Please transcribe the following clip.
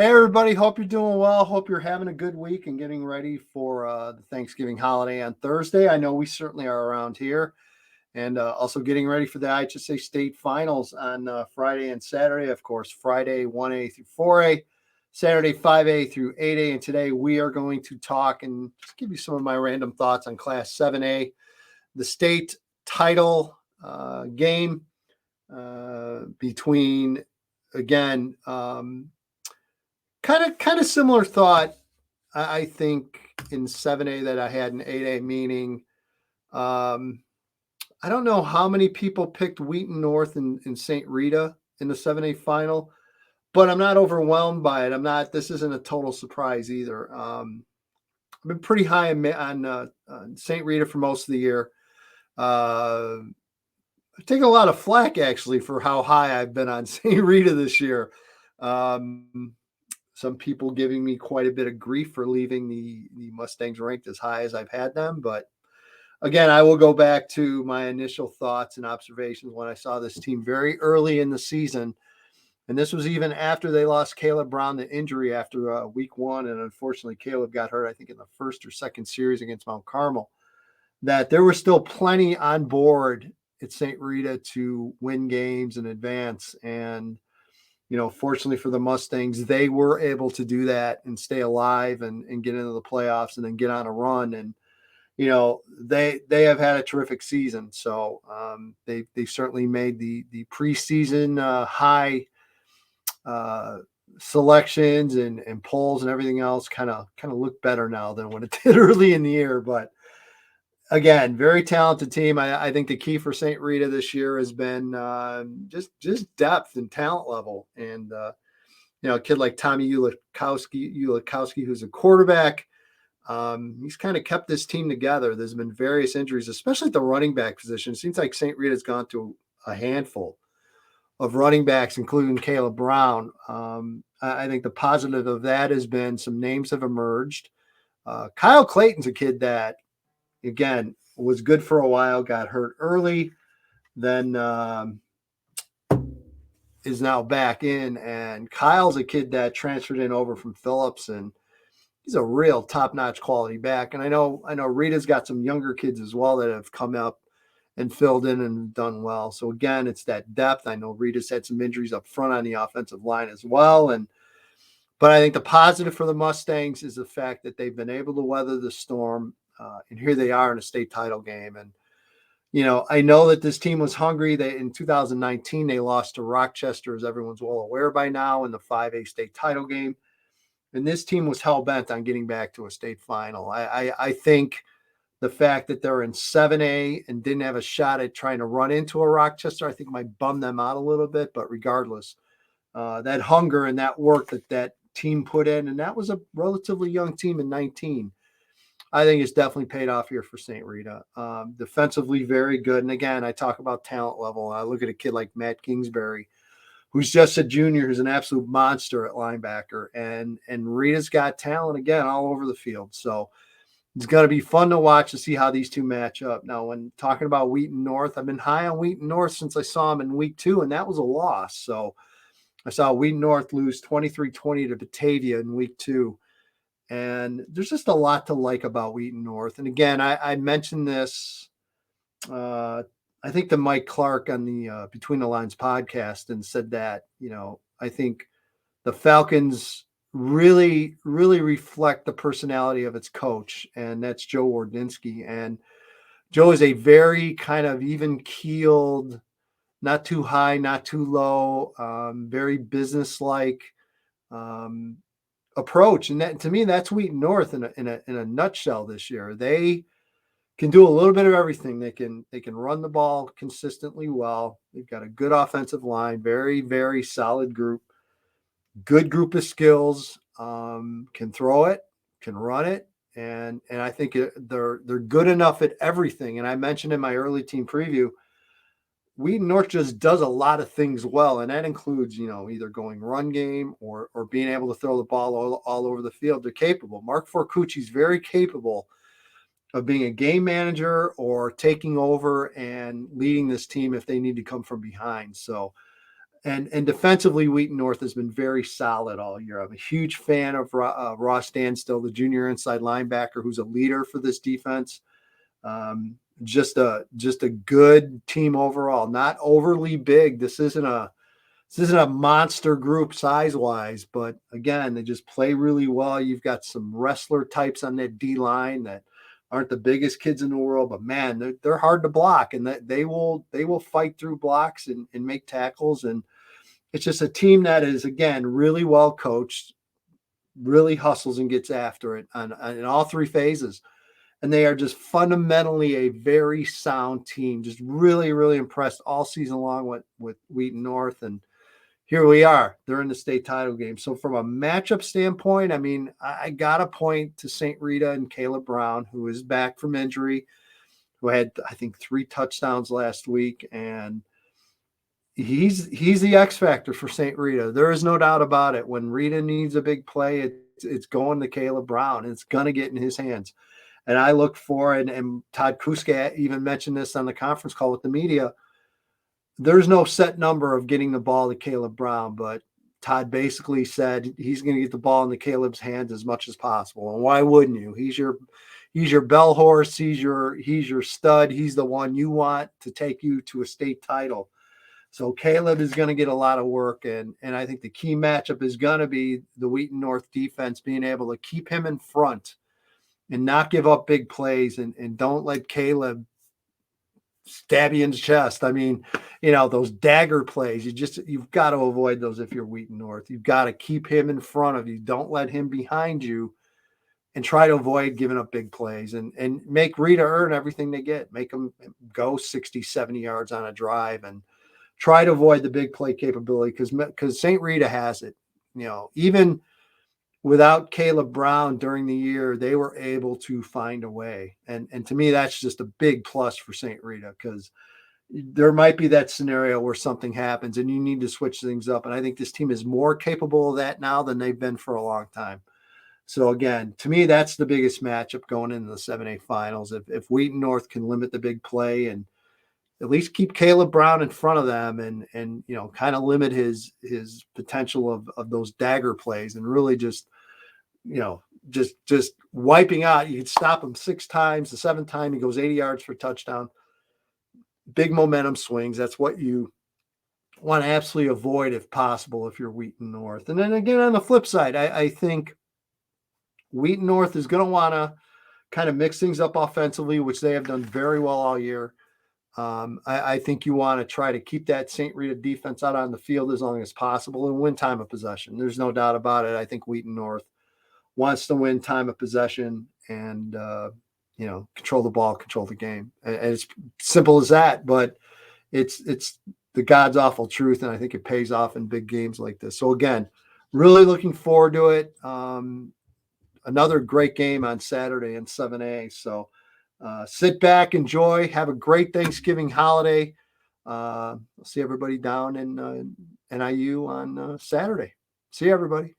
Hey, everybody. Hope you're doing well. Hope you're having a good week and getting ready for the Thanksgiving holiday on Thursday. I know we certainly are around here. And also getting ready for the IHSA state finals on Friday and Saturday. Of course, Friday 1A through 4A, Saturday 5A through 8A. And today we are going to talk and just give you some of my random thoughts on Class 7A, the state title game between, again, kind of similar thought, I think, in 7A that I had in 8A, meaning um, I don't know how many people picked Wheaton North and St. Rita in the 7A final, but I'm not overwhelmed by it. This isn't a total surprise either. I've been pretty high on St. Rita for most of the year. I've taken a lot of flack, actually, for how high I've been on St. Rita this year. Some people giving me quite a bit of grief for leaving the Mustangs ranked as high as I've had them. But again, I will go back to my initial thoughts and observations when I saw this team very early in the season. And this was even after they lost Caleb Brown to injury after week one. And unfortunately, Caleb got hurt, I think, in the first or second series against Mount Carmel. That there was still plenty on board at St. Rita to win games and advance. And fortunately for the Mustangs, they were able to do that and stay alive and get into the playoffs and then get on a run. And, they have had a terrific season. So they certainly made the preseason high selections and polls and everything else kind of look better now than when it did early in the year. But again, very talented team. I think the key for St. Rita this year has been just depth and talent level. And a kid like Tommy Ulikowski, who's a quarterback, he's kind of kept this team together. There's been various injuries, especially at the running back position. It seems like St. Rita's gone through a handful of running backs, including Caleb Brown. I think the positive of that has been some names have emerged. Kyle Clayton's a kid that, again, was good for a while, got hurt early, then is now back in. And Kyle's a kid that transferred in over from Phillips, and he's a real top-notch quality back. And I know Rita's got some younger kids as well that have come up and filled in and done well. So again, it's that depth. I know Rita's had some injuries up front on the offensive line as well. But I think the positive for the Mustangs is the fact that they've been able to weather the storm. And here they are in a state title game. And, I know that this team was hungry. In 2019, they lost to Rochester, as everyone's well aware by now, in the 5A state title game. And this team was hell-bent on getting back to a state final. I think the fact that they're in 7A and didn't have a shot at trying to run into a Rochester, I think might bum them out a little bit. But regardless, that hunger and that work that team put in, and that was a relatively young team in 19, I think it's definitely paid off here for St. Rita. Defensively, very good. And again, I talk about talent level. I look at a kid like Matt Kingsbury, who's just a junior, who's an absolute monster at linebacker. And Rita's got talent, again, all over the field. So it's going to be fun to watch to see how these two match up. Now, when talking about Wheaton North, I've been high on Wheaton North since I saw them in week 2, and that was a loss. So I saw Wheaton North lose 23-20 to Batavia in week 2. And there's just a lot to like about Wheaton North. And again, I mentioned this, I think to Mike Clark on the Between the Lines podcast, and said that, I think the Falcons really, really reflect the personality of its coach, and that's Joe Wardinski. And Joe is a very kind of even-keeled, not too high, not too low, very business-like approach. And that, to me, that's Wheaton North in a nutshell this year. They can do a little bit of everything. They can run the ball consistently well. They've got a good offensive line, very, very solid group, good group of skills, can throw it, can run it. And I think they're good enough at everything. And I mentioned in my early team preview, Wheaton North just does a lot of things well, and that includes, either going run game or being able to throw the ball all over the field. They're capable. Mark Forcucci is very capable of being a game manager or taking over and leading this team if they need to come from behind. So And defensively, Wheaton North has been very solid all year. I'm a huge fan of Ross Standstill, the junior inside linebacker, who's a leader for this defense. Just a good team overall. Not overly big. This isn't a monster group size wise, but again, they just play really well. You've got some wrestler types on that D line that aren't the biggest kids in the world, but man, they're hard to block, and that they will fight through blocks and make tackles. And it's just a team that is, again, really well coached, really hustles and gets after it in all three phases. And they are just fundamentally a very sound team. Just really, really impressed all season long with Wheaton North. And here we are. They're in the state title game. So from a matchup standpoint, I mean, I got to point to St. Rita and Caleb Brown, who is back from injury, who had, I think, 3 touchdowns last week. And he's the X factor for St. Rita. There is no doubt about it. When Rita needs a big play, it's going to Caleb Brown, and it's going to get in his hands. And I look for, and Todd Kuska even mentioned this on the conference call with the media, there's no set number of getting the ball to Caleb Brown, but Todd basically said he's going to get the ball into Caleb's hands as much as possible. And why wouldn't you? He's your bell horse. He's your stud. He's the one you want to take you to a state title. So Caleb is going to get a lot of work, and I think the key matchup is going to be the Wheaton North defense being able to keep him in front and not give up big plays, and don't let Caleb stab you in the chest. I mean, those dagger plays, you've got to avoid those if you're Wheaton North. You've got to keep him in front of you. Don't let him behind you, and try to avoid giving up big plays, and make Rita earn everything they get. Make them go 60, 70 yards on a drive, and try to avoid the big play capability, because St. Rita has it. Even without Caleb Brown during the year, they were able to find a way. And to me, that's just a big plus for St. Rita, because there might be that scenario where something happens and you need to switch things up. And I think this team is more capable of that now than they've been for a long time. So again, to me, that's the biggest matchup going into the 7A finals. If Wheaton North can limit the big play and at least keep Caleb Brown in front of them, and kind of limit his potential of those dagger plays, and really just wiping out. You could stop him 6 times. The 7th time he goes 80 yards for a touchdown. Big momentum swings. That's what you want to absolutely avoid if possible if you're Wheaton North. And then again, on the flip side, I think Wheaton North is going to want to kind of mix things up offensively, which they have done very well all year. I think you want to try to keep that St. Rita defense out on the field as long as possible and win time of possession. There's no doubt about it. I think Wheaton North wants to win time of possession and, control the ball, control the game. And it's simple as that, but it's the God's awful truth. And I think it pays off in big games like this. So again, really looking forward to it. Another great game on Saturday in 7A. So, sit back, enjoy, have a great Thanksgiving holiday. I'll see everybody down in NIU on Saturday. See you, everybody.